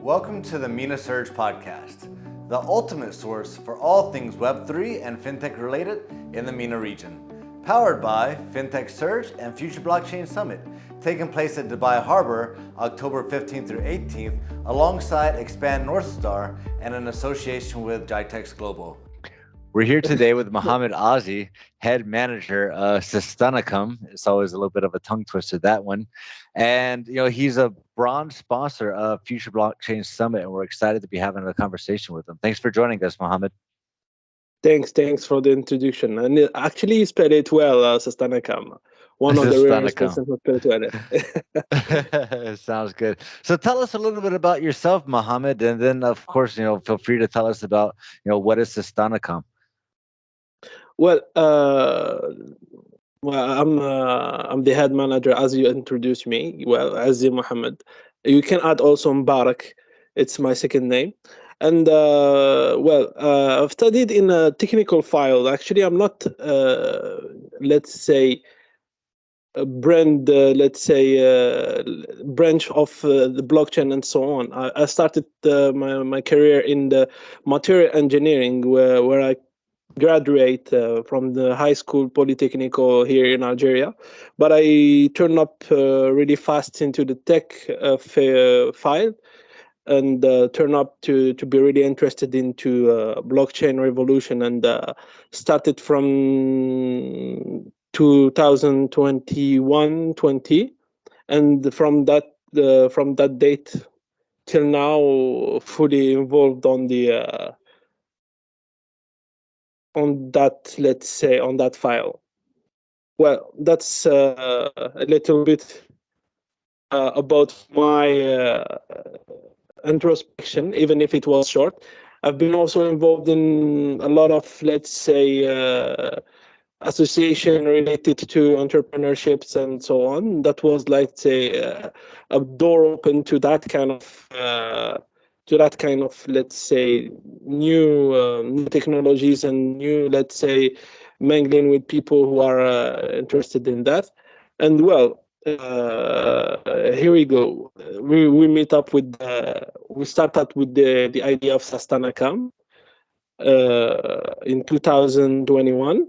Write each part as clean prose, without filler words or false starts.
Welcome to the MENA Surge podcast, the ultimate source for all things Web3 and FinTech related in the MENA region. Powered by FinTech Surge and Future Blockchain Summit, taking place at Dubai Harbour, October 15th through 18th, alongside Expand North Star and in association with Jitex Global. We're here today with Mohamed Azzi, head manager of Sastanaqqam. It's always a little bit of a tongue twister, that one. And he's a bronze sponsor of Future Blockchain Summit, and we're excited to be having a conversation with him. Thanks for joining us, Mohamed. Thanks for the introduction. And actually, you spelled it well, Sastanaqqam. One of the rarest persons who spelled it well. Sounds good. So tell us a little bit about yourself, Mohamed, and then of course, feel free to tell us about, what is Sastanaqqam. Well, I'm the head manager, as you introduced me. Well, Azzi Mohammed. You can add also Mubarak. It's my second name. And I've studied in a technical field. Actually, I'm not, let's say, a brand, branch of the blockchain and so on. I started my career in the material engineering, where I graduate from the high school polytechnical here in Algeria, but I turned up really fast into the tech field, and turn up to be really interested into blockchain revolution, and started from 2021-20, and from that date till now, fully involved on that file. Well, that's a little bit about my introspection, even if it was short. I've been also involved in a lot of, association related to entrepreneurships and so on. That was, a door open to that kind of, new technologies and new, mingling with people who are interested in that. And well, here we go. We meet up with we started with the idea of Sastanaqqam in 2021,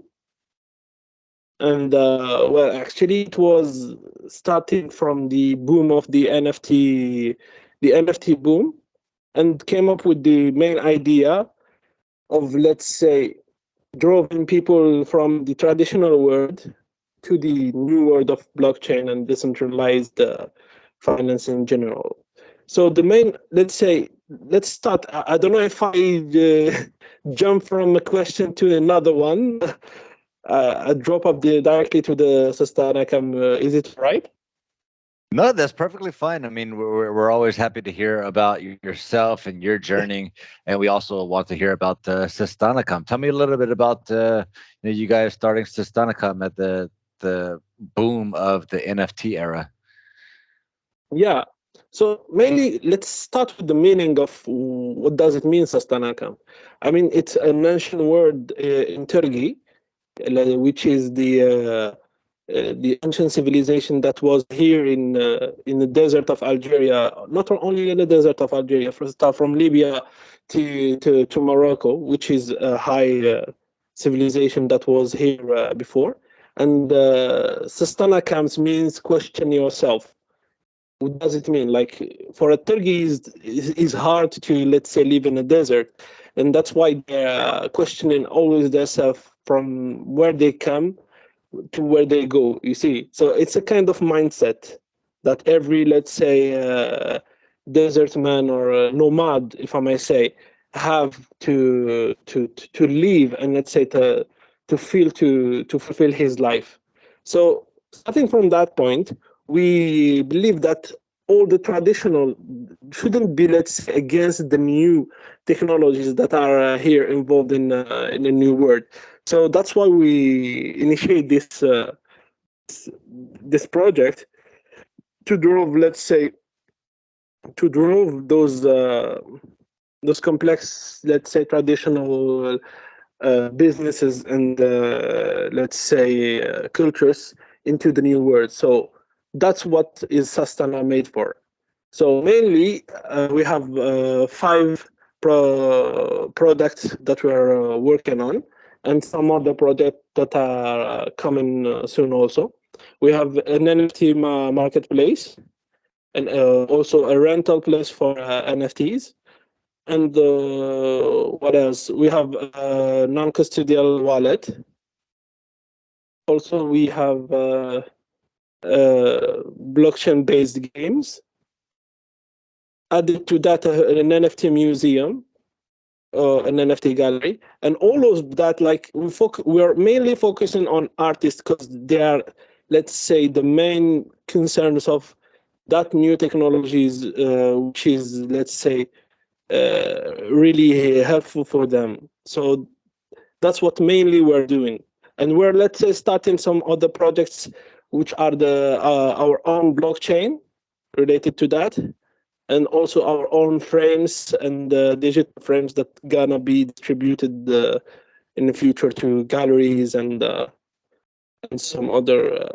and actually it was starting from the boom of the NFT boom, and came up with the main idea of, drawing people from the traditional world to the new world of blockchain and decentralized finance in general. So the main, let's start. I don't know if I jump from a question to another one. I drop up directly to the Sastanaqqam. Is it right? No, that's perfectly fine. I mean, we're always happy to hear about yourself and your journey, and we also want to hear about Sastanaqqam. Tell me a little bit about you guys starting Sastanaqqam at the boom of the NFT era. Yeah. So mainly, let's start with the meaning of what does it mean, Sastanaqqam. I mean, it's an ancient word in Turkey, which is the ancient civilization that was here in the desert of Algeria. Not only in the desert of Algeria, from Libya to Morocco, which is a high civilization that was here before. And Sastanaqqam means question yourself. What does it mean? Like, for a Turkey is hard to, live in a desert, and that's why they're questioning always themselves from where they come to where they go. You see, so it's a kind of mindset that every, desert man or a nomad, if I may say, have to live, and to feel, to fulfill his life. So starting from that point, we believe that all the traditional shouldn't be, against the new technologies that are here involved in the new world. So that's why we initiate this project to draw, those complex, traditional businesses and let's say cultures into the new world. So that's what is Sastana made for. So mainly we have five products that we're working on, and some other projects that are coming soon also. We have an NFT marketplace, and also a rental place for NFTs. And what else? We have a non-custodial wallet. Also, we have blockchain-based games. Added to that, an NFT museum, an NFT gallery, and all of that. Like we are mainly focusing on artists because they are, let's say, the main concerns of that new technologies, which is, let's say, really helpful for them. So that's what mainly we're doing, and we're, let's say, starting some other projects which are the our own blockchain related to that, and also our own frames and digital frames that gonna be distributed in the future to galleries and some other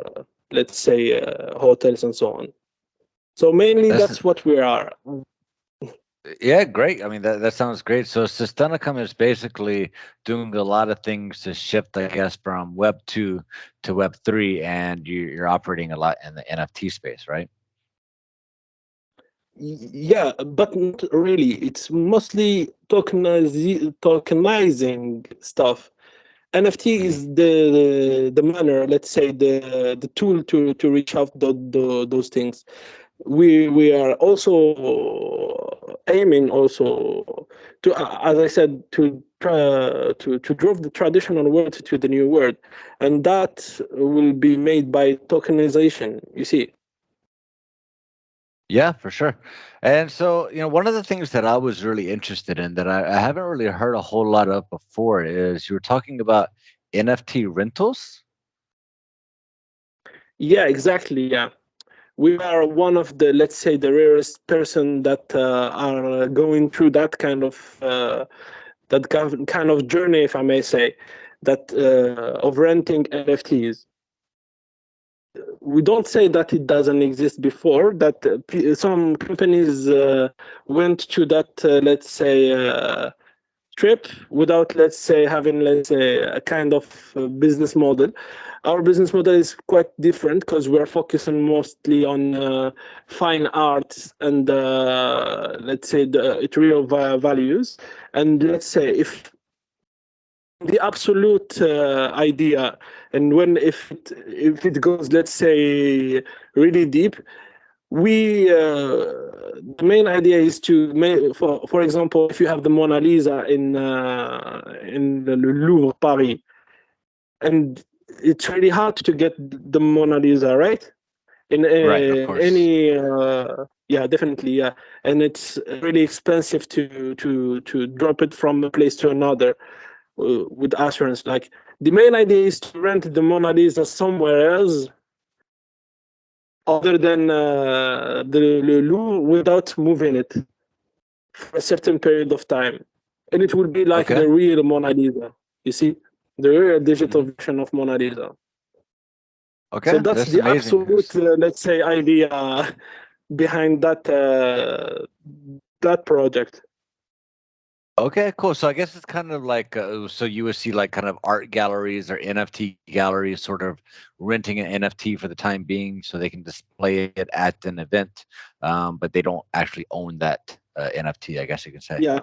let's say hotels and so on. So mainly That's that's what we are. yeah, great. I mean, that sounds great. So Sastanaqqam is basically doing a lot of things to shift, I guess, from Web 2 to Web 3, and you're operating a lot in the NFT space, right? Yeah, but not really. It's mostly tokenizing stuff. NFT Hmm. is the manner, let's say, the tool to reach out those things. We are also aiming also to, as I said, to try to drove the traditional world to the new world, and that will be made by tokenization. You see. Yeah, for sure. And so, one of the things that I was really interested in that I haven't really heard a whole lot of before is you were talking about NFT rentals. Yeah, exactly. Yeah. We are one of the, let's say, the rarest person that are going through that kind of kind of journey, if I may say, that of renting NFTs. We don't say that it doesn't exist before. That some companies went to that, let's say, trip without, let's say, having, let's say, a kind of business model. Our business model is quite different because we're focusing mostly on fine arts and let's say the it real values. And let's say the absolute idea, and when if it goes, let's say, really deep, we the main idea is to make, for example, if you have the Mona Lisa in the Louvre Paris, and it's really hard to get the Mona Lisa, right? In Right, of course. any yeah, definitely, yeah. And it's really expensive to drop it from a place to another with assurance. Like, the main idea is to rent the Mona Lisa somewhere else other than the Louvre without moving it for a certain period of time, and it will be like Okay. the real Mona Lisa. You see, the real digital Hmm. version of Mona Lisa. So Okay, that's that's the amazing. absolute, let's say, idea behind that project. Okay, cool. So I guess it's kind of like so you would see like kind of art galleries or NFT galleries sort of renting an NFT for the time being so they can display it at an event, but they don't actually own that NFT, I guess you can say. Yeah,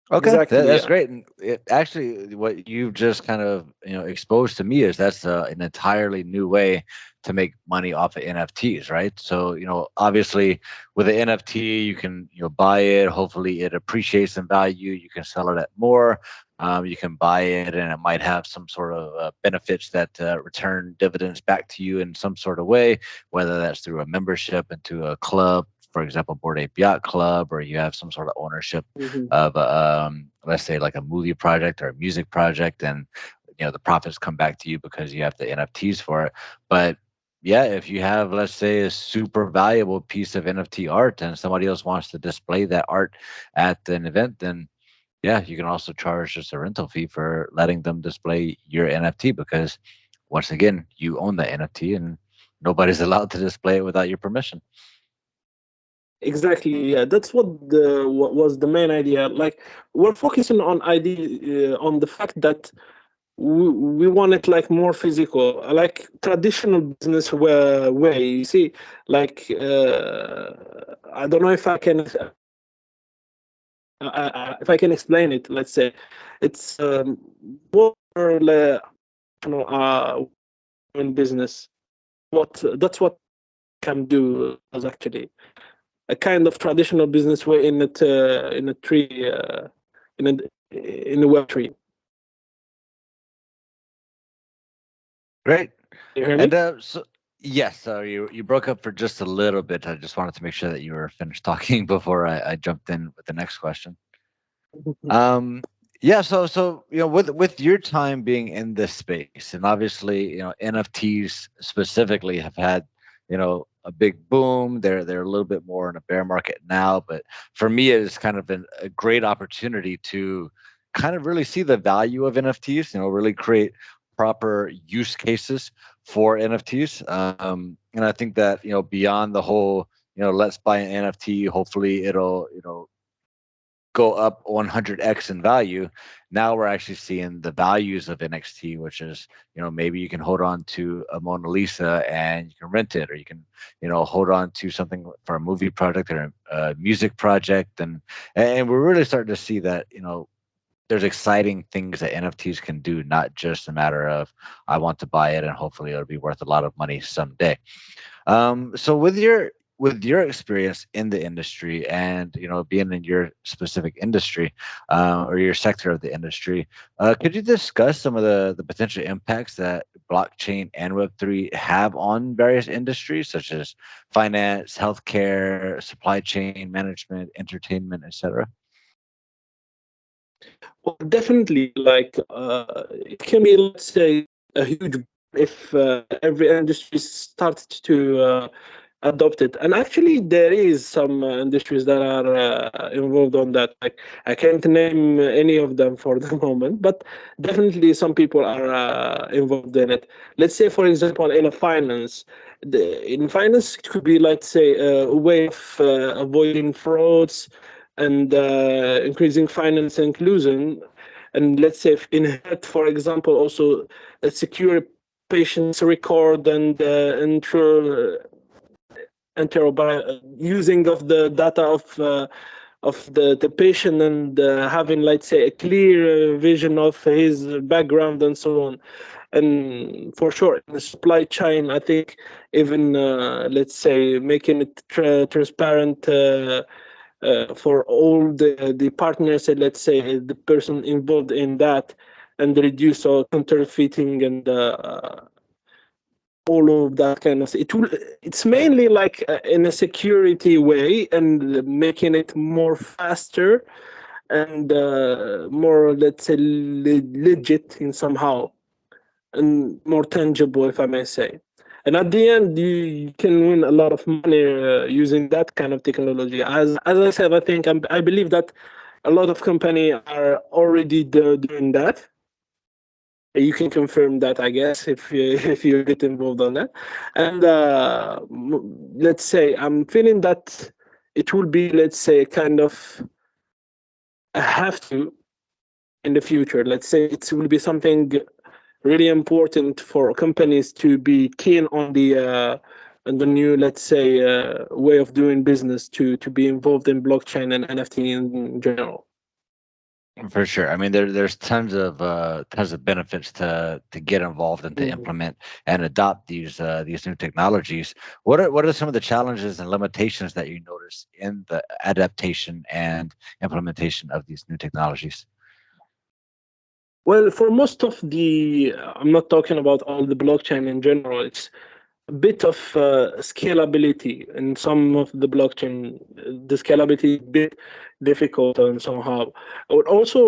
Okay, exactly. that's Yeah. great. And it, actually, what you've just kind of exposed to me is that's an entirely new way to make money off of NFTs, right? So obviously, with an NFT, you can buy it. Hopefully, it appreciates in value. You can sell it at more. You can buy it, and it might have some sort of benefits that return dividends back to you in some sort of way, whether that's through a membership into a club, for example, Board Ape Yacht Club, or you have some sort of ownership Hmm. of let's say like a movie project or a music project, and the profits come back to you because you have the NFTs for it. But yeah, if you have, let's say, a super valuable piece of NFT art and somebody else wants to display that art at an event, then yeah, you can also charge just a rental fee for letting them display your NFT because once again, you own the NFT and nobody's allowed to display it without your permission. Exactly. Yeah, that's what was the main idea. Like we're focusing on on the fact that we want it like more physical, like traditional business way. You see, like I don't know if I can if I can explain it. Let's say it's more like, in business. What that's what can do as actually a kind of traditional business way in a tree in a web tree. Great. You hear And me? so yes, so you broke up for just a little bit. I just wanted to make sure that you were finished talking before I jumped in with the next question. Um, yeah, so with your time being in this space, and obviously NFTs specifically have had a big boom. They're a little bit more in a bear market now, but for me, it's kind of been a great opportunity to kind of really see the value of NFTs. Really create proper use cases for NFTs. And I think that beyond the whole let's buy an NFT, hopefully it'll go up 100x in value. Now we're actually seeing the values of NXT, which is, maybe you can hold on to a Mona Lisa and you can rent it, or you can, hold on to something for a movie project or a music project. And we're really starting to see that, there's exciting things that NFTs can do, not just a matter of I want to buy it and hopefully it'll be worth a lot of money someday. So with your experience in the industry and being in your specific industry or your sector of the industry, could you discuss some of the potential impacts that blockchain and Web3 have on various industries such as finance, healthcare, supply chain management, entertainment, etc.? Well, definitely, like it can be, let's say, a huge if every industry starts to adopt it. And actually, there is some industries that are involved on that. Like I can't name any of them for the moment, but definitely some people are involved in it. Let's say, for example, in a finance. In finance, it could be, like, say, a way of avoiding frauds and increasing finance inclusion. And let's say in health, for example, also a secure patient's record and using of the data of the patient and having, let's say, a clear vision of his background and so on. And for sure, in the supply chain, I think even let's say making it transparent for all the partners, and let's say the person involved in that, and reduce counterfeiting and all of that kind of. It's mainly like in a security way and making it more faster and more, let's say, legit in somehow, and more tangible, if I may say. And at the end, you can win a lot of money using that kind of technology. As I said, I believe that a lot of company are already doing that. You can confirm that, I guess, if you if you get involved on that. And let's say I'm feeling that it will be, let's say, kind of a have to in the future. Let's say it will be something really important for companies to be keen on the new, let's say, way of doing business, to be involved in blockchain and NFT in general. For sure. I mean, there's tons of benefits to get involved and to Mhm. implement and adopt these new technologies. What are some of the challenges and limitations that you notice in the adaptation and implementation of these new technologies? Well, for most of the, I'm not talking about all the blockchain in general. It's a bit of scalability in some of the blockchain. The scalability is a bit difficult and somehow. But also,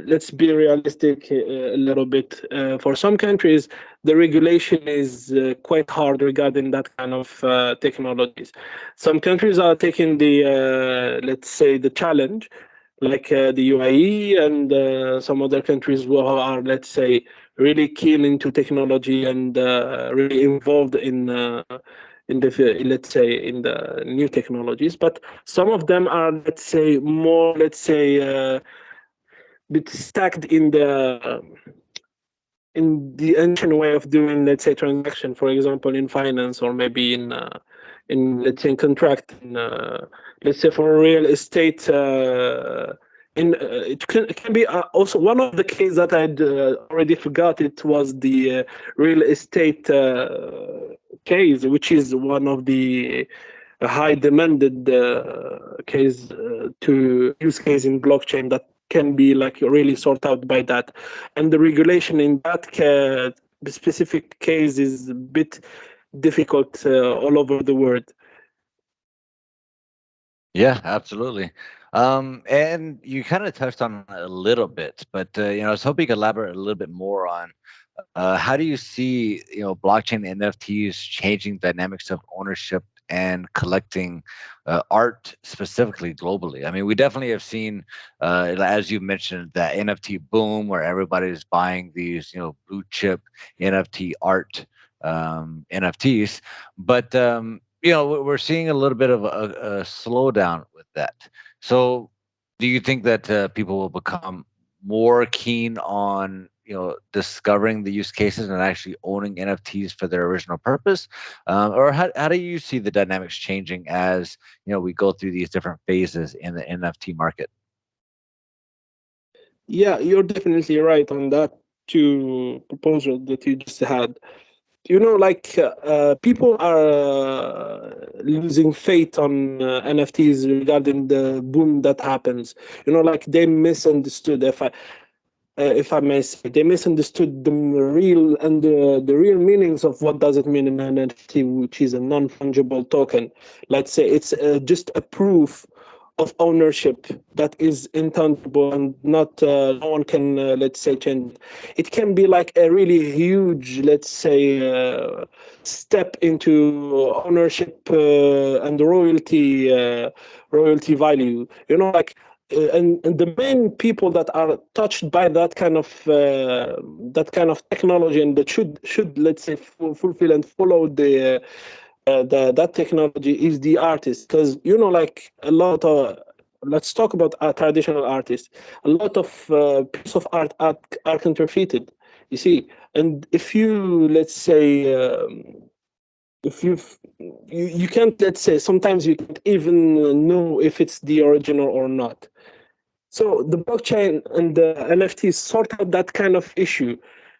let's be realistic a little bit. For some countries, the regulation is quite hard regarding that kind of technologies. Some countries are taking the, let's say, the challenge like the UAE and some other countries who are, let's say, really keen into technology and really involved in the let's say in the new technologies. But some of them are, let's say, more, let's say, bit stacked in the ancient way of doing, let's say, transaction, for example, in finance, or maybe in let's say in contract, let's say for real estate. It can be also one of the cases that I'd already forgot. It was the real estate case, which is one of the high demanded case to use case in blockchain that can be like really sort out by that, and the regulation in that specific case is a bit difficult all over the world. Yeah, absolutely. And you kind of touched on it a little bit, but I was hoping you could elaborate a little bit more on how do you see blockchain NFTs changing dynamics of ownership and collecting art specifically globally? I mean, we definitely have seen, as you mentioned, that NFT boom where everybody's buying these blue chip NFT art NFTs, but we're seeing a little bit of a slowdown with that. So, do you think that people will become more keen on discovering the use cases and actually owning NFTs for their original purpose, or how do you see the dynamics changing as we go through these different phases in the NFT market? Yeah, you're definitely right on that two proposal that you just had. Like people are losing faith on NFTs regarding the boom that happens. Like they misunderstood, if I may say, they misunderstood the real and the real meanings of what does it mean in an NFT, which is a non-fungible token. Let's say it's just a proof of ownership that is intangible and not no one can let's say change it. It can be like a really huge, let's say, step into ownership and royalty value. Like and the main people that are touched by that kind of technology and that should let's say fulfill and follow that technology is the artist, because like a lot of, let's talk about traditional artists. A lot of pieces of are counterfeited, you see. And if you, let's say, if you can't, let's say, sometimes you can't even know if it's the original or not. So the blockchain and the NFTs sort out that kind of issue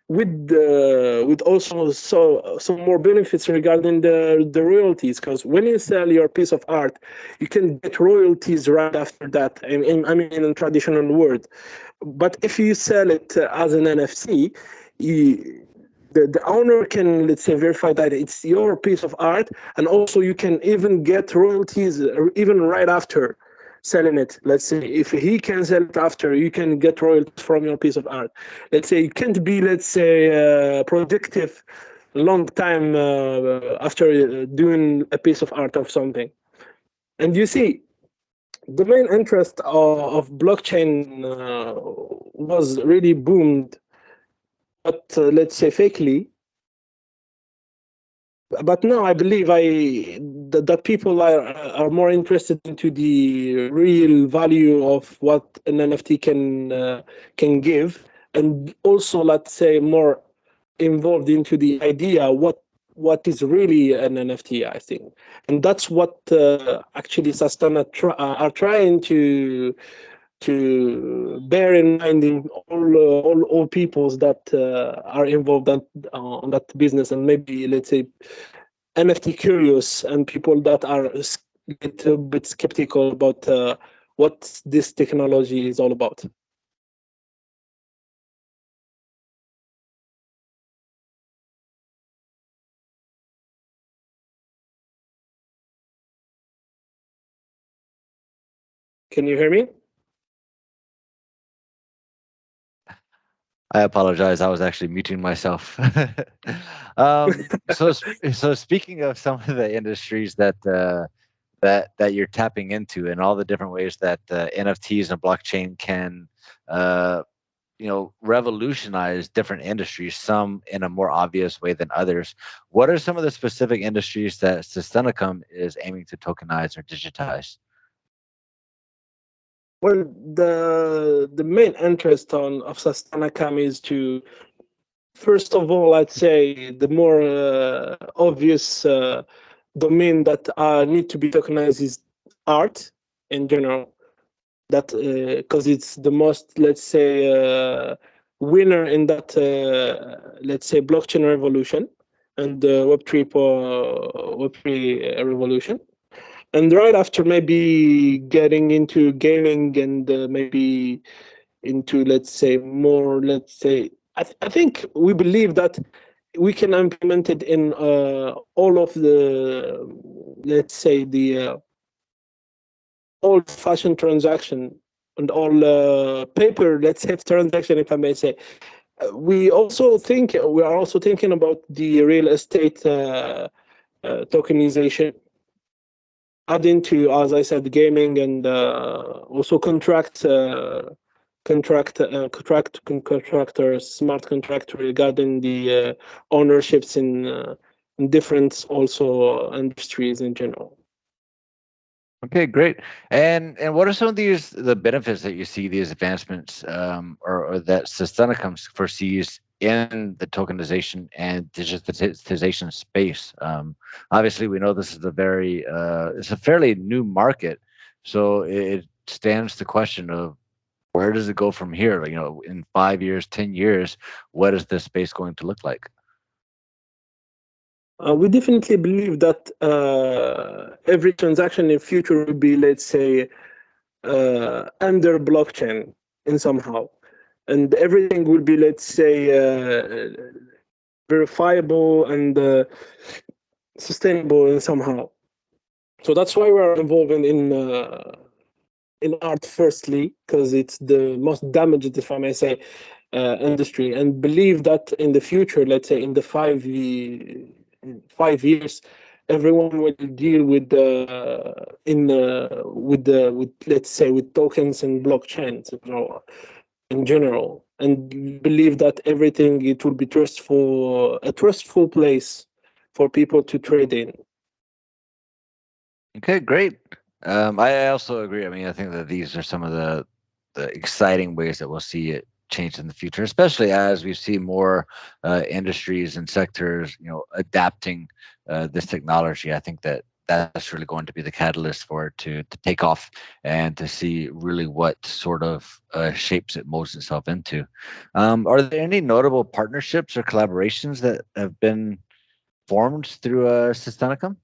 with also some more benefits regarding the royalties, because when you sell your piece of art, you can get royalties right after that. I mean, in a traditional word. But if you sell it as an NFT, the owner can, let's say, verify that it's your piece of art, and also you can even get royalties even right after selling it. Let's say if he can sell it after, you can get royalties from your piece of art. Let's say you can't be, let's say, productive long time after doing a piece of art of something. And you see, the main interest of blockchain was really boomed, but let's say fakely. But now I believe that people are more interested into the real value of what an NFT can give, and also, let's say, more involved into the idea what is really an NFT, I think. And that's what actually Sastana are trying to bear in mind in all peoples that are involved on that business, and maybe, let's say, NFT curious and people that are a little bit skeptical about what this technology is all about. Can you hear me? I apologize. I was actually muting myself. So speaking of some of the industries that that you're tapping into, and all the different ways that NFTs and blockchain can uh, revolutionize different industries, some in a more obvious way than others. What are some of the specific industries that Sastanaqqam is aiming to tokenize or digitize? Well, the main interest on of Sastanaqqam is to, first of all, I'd say the more obvious domain that need to be tokenized is art in general. That because it's the most, let's say, winner in that, let's say, blockchain revolution and the Web3 revolution. And right after, maybe getting into gaming and maybe into, let's say, more, let's say, I think we believe that we can implement it in all of the, let's say, the old fashioned transaction and all paper, let's say, transaction, if I may say. We are also thinking about the real estate tokenization, adding to, as I said, gaming and also contractors, smart contract regarding the ownerships in different also industries in general. Okay, great. And what are some of the benefits that you see these advancements or that Sastanaqqam foresees in the tokenization and digitization space? Obviously, we know this is it's a fairly new market, so it stands the question of where does it go from here? In 5 years, 10 years, what is this space going to look like? We definitely believe that every transaction in future will be, let's say, under blockchain in somehow, and everything will be, let's say, verifiable and sustainable in somehow. So that's why we're involved in art firstly, because it's the most damaged, if I may say, industry, and believe that in the future, let's say in the 5 years, everyone will deal with with, let's say, with tokens and blockchains, in general, and believe that everything, it will be a trustful place for people to trade in. Okay, great. I also agree. I mean, I think that these are some of the exciting ways that we'll see it change in the future, especially as we see more industries and sectors, adapting this technology. I think that that's really going to be the catalyst for it to take off and to see really what sort of shapes it molds itself into. Are there any notable partnerships or collaborations that have been formed through Sastanaqqam?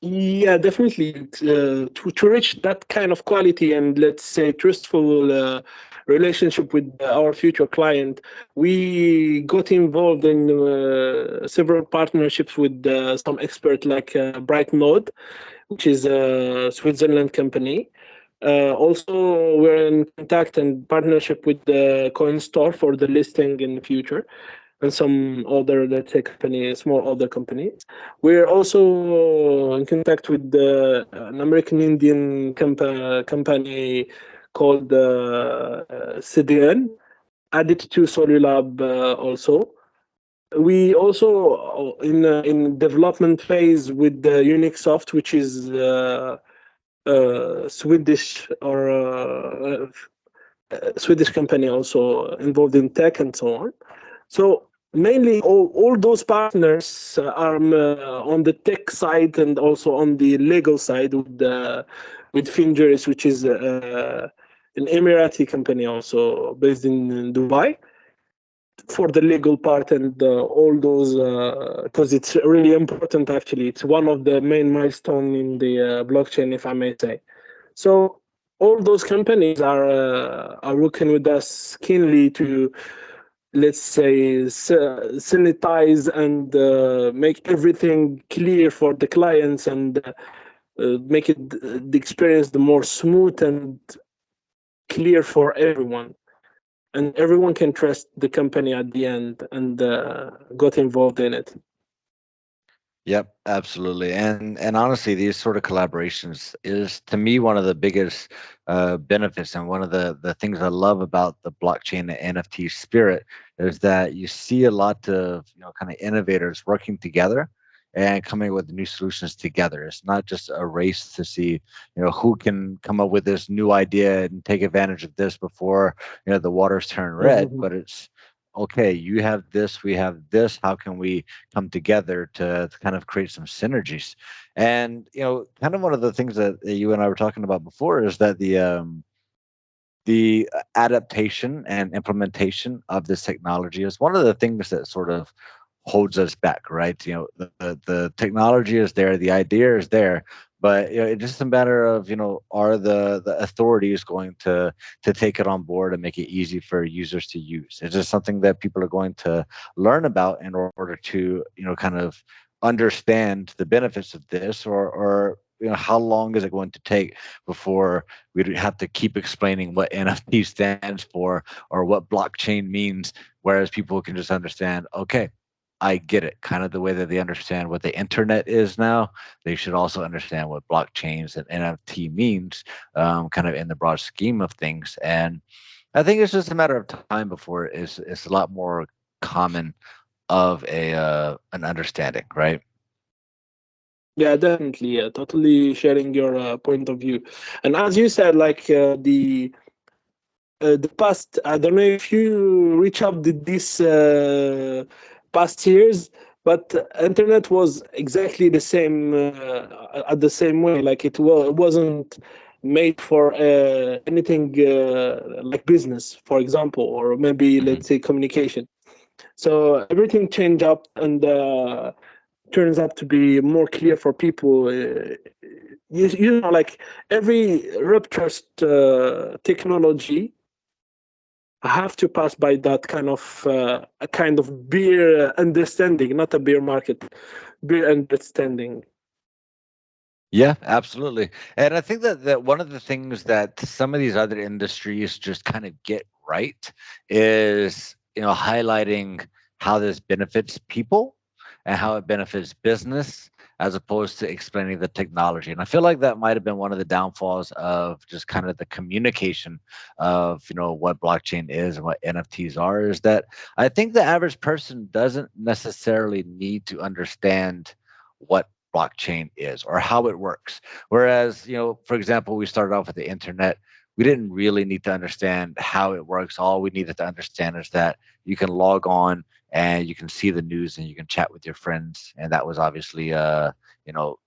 Yeah, definitely. To reach that kind of quality and, let's say, trustful relationship with our future client, we got involved in several partnerships with some experts like Bright Node, which is a Switzerland company. Also, we're in contact and partnership with the CoinStore for the listing in the future, and some other, let's say, companies, small other companies. We're also in contact with an American Indian company called CDN, added to Solulab also. We also in development phase with the Unixoft, which is Swedish or Swedish company, also involved in tech and so on. So mainly all those partners are on the tech side and also on the legal side with Fingeris, which is an Emirati company also based in Dubai, for the legal part and all those, because it's really important. Actually, it's one of the main milestone in the blockchain, if I may say. So all those companies are working with us keenly to, let's say, sanitize and make everything clear for the clients and make it the experience the more smooth and clear for everyone, and everyone can trust the company at the end and got involved in it. Yep, absolutely. And honestly, these sort of collaborations is to me one of the biggest benefits, and one of the things I love about the blockchain and NFT spirit is that you see a lot of kind of innovators working together and coming with new solutions together. It's not just a race to see who can come up with this new idea and take advantage of this before the waters turn red, Mhm. but it's okay. You have this, we have this. How can we come together to kind of create some synergies? And kind of one of the things that you and I were talking about before is that the adaptation and implementation of this technology is one of the things that sort of holds us back, right? The technology is there, the idea is there, but it's just a matter of are the authorities going to take it on board and make it easy for users to use? Is this something that people are going to learn about in order to kind of understand the benefits of this, or how long is it going to take before we don't have to keep explaining what NFT stands for or what blockchain means, whereas people can just understand, okay, I get it. Kind of the way that they understand what the internet is now, they should also understand what blockchains and NFT means, kind of in the broad scheme of things. And I think it's just a matter of time before it's a lot more common of a an understanding, right? Yeah, definitely. Yeah, totally sharing your point of view. And as you said, like the past, I don't know if you reach up to this past years, but internet was exactly the same at the same way. Like it wasn't made for anything like business, for example, or maybe Hmm. let's say communication. So everything changed up and turns out to be more clear for people. You know, like every rupturous technology have to pass by that kind of a kind of beer understanding, not a beer market, beer understanding. Yeah, absolutely. And I think that one of the things that some of these other industries just kind of get right is, highlighting how this benefits people and how it benefits business, as opposed to explaining the technology. And I feel like that might have been one of the downfalls of just kind of the communication of, what blockchain is and what NFTs are, is that I think the average person doesn't necessarily need to understand what blockchain is or how it works. Whereas, for example, we started off with the internet. We didn't really need to understand how it works. All we needed to understand is that you can log on and you can see the news and you can chat with your friends. And that was obviously, you know,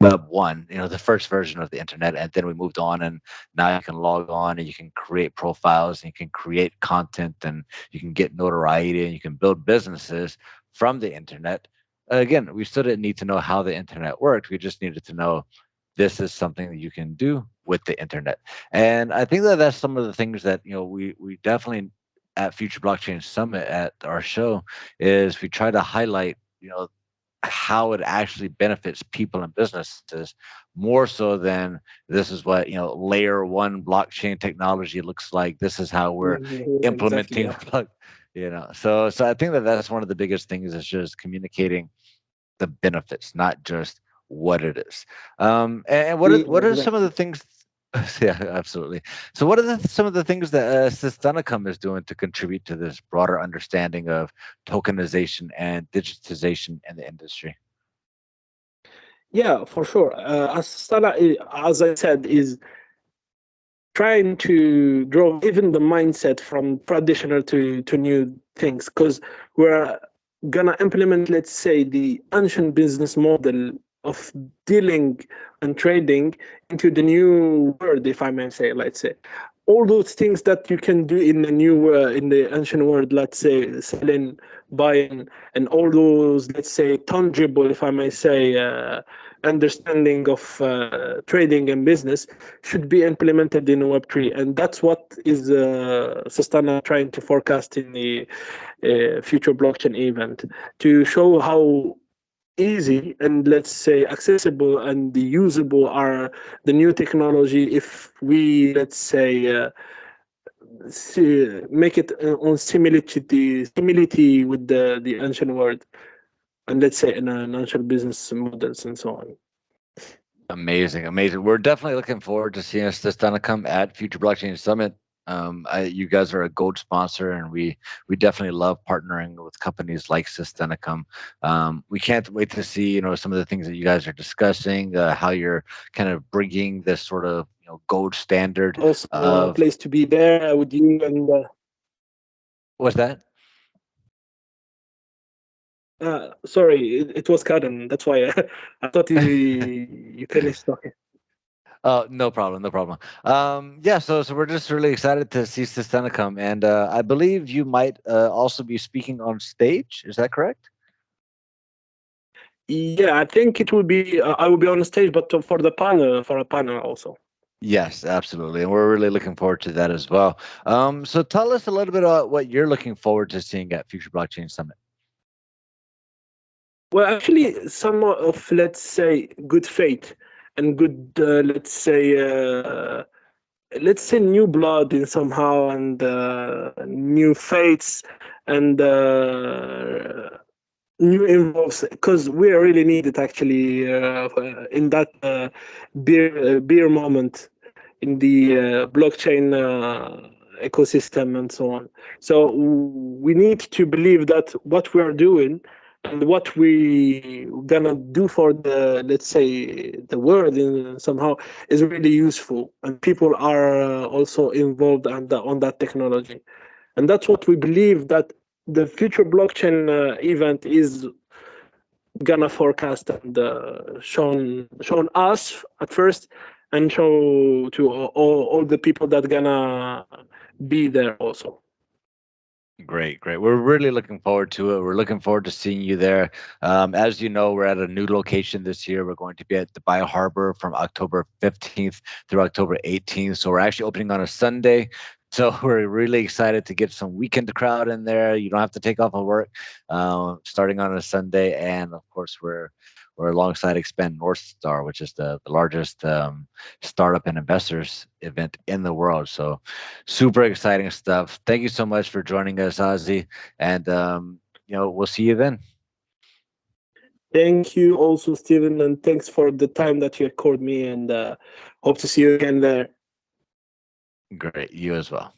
Web one, the first version of the internet. And then we moved on, and now you can log on and you can create profiles and you can create content and you can get notoriety and you can build businesses from the internet. Again, we still didn't need to know how the internet worked. We just needed to know this is something that you can do with the internet. And I think that that's some of the things that we definitely at Future Blockchain Summit at our show is we try to highlight how it actually benefits people and businesses more so than this is what layer one blockchain technology looks like, this is how we're Mhm, exactly. implementing Yeah. so I think that that's one of the biggest things is just communicating the benefits, not just what it is. And Yeah, what are some of the exactly. things? Yeah, absolutely. So, what are some of the things that Sastanaqqam is doing to contribute to this broader understanding of tokenization and digitization in the industry? Yeah, for sure. As I said, is trying to draw even the mindset from traditional to new things, because we're gonna implement, let's say, the ancient business model of dealing and trading into the new world, if I may say. Let's say all those things that you can do in the new in the ancient world, let's say selling, buying, and all those, let's say, tangible, if I may say, understanding of trading and business should be implemented in Web3, and that's what is Sustana trying to forecast in the future blockchain event, to show how easy and, let's say, accessible and usable are the new technology if we, let's say, make it on similitude with the ancient world. and let's say in financial business models and so on. Amazing, amazing. We're definitely looking forward to seeing Sastanaqqam at Future Blockchain Summit. You guys are a gold sponsor, and we definitely love partnering with companies like Sastanaqqam. We can't wait to see some of the things that you guys are discussing, how you're kind of bringing this sort of gold standard Also, a of place to be there with you and. what's that? Sorry, it was Karen. That's why I thought you finished talking. Oh, no problem, no problem. Yeah, so we're just really excited to see Sastanaqqam, and I believe you might also be speaking on stage. Is that correct? Yeah, I think it will be. I will be on stage, but for a panel also. Yes, absolutely, and we're really looking forward to that as well. So tell us a little bit about what you're looking forward to seeing at Future Blockchain Summit. Well, actually, some of, let's say, good faith and good, let's say new blood in somehow, and new faiths, and new involves, because we really need it actually in that beer moment in the blockchain ecosystem and so on. So we need to believe that what we are doing and what we gonna do for the, let's say, the world in somehow is really useful, and people are also involved on that technology, and that's what we believe that the future blockchain event is gonna forecast and shown us at first, and show to all the people that gonna be there also. Great, great. We're really looking forward to it. We're looking forward to seeing you there. As you know, we're at a new location this year. We're going to be at the Harbour from October 15th through October 18th. So we're actually opening on a Sunday. So we're really excited to get some weekend crowd in there. You don't have to take off of work, starting on a Sunday. And of course, we're alongside Expand North Star, which is the largest startup and investors event in the world. So super exciting stuff. Thank you so much for joining us, Azzi. And we'll see you then. Thank you also, Steven, and thanks for the time that you called me, and hope to see you again there. Great. You as well.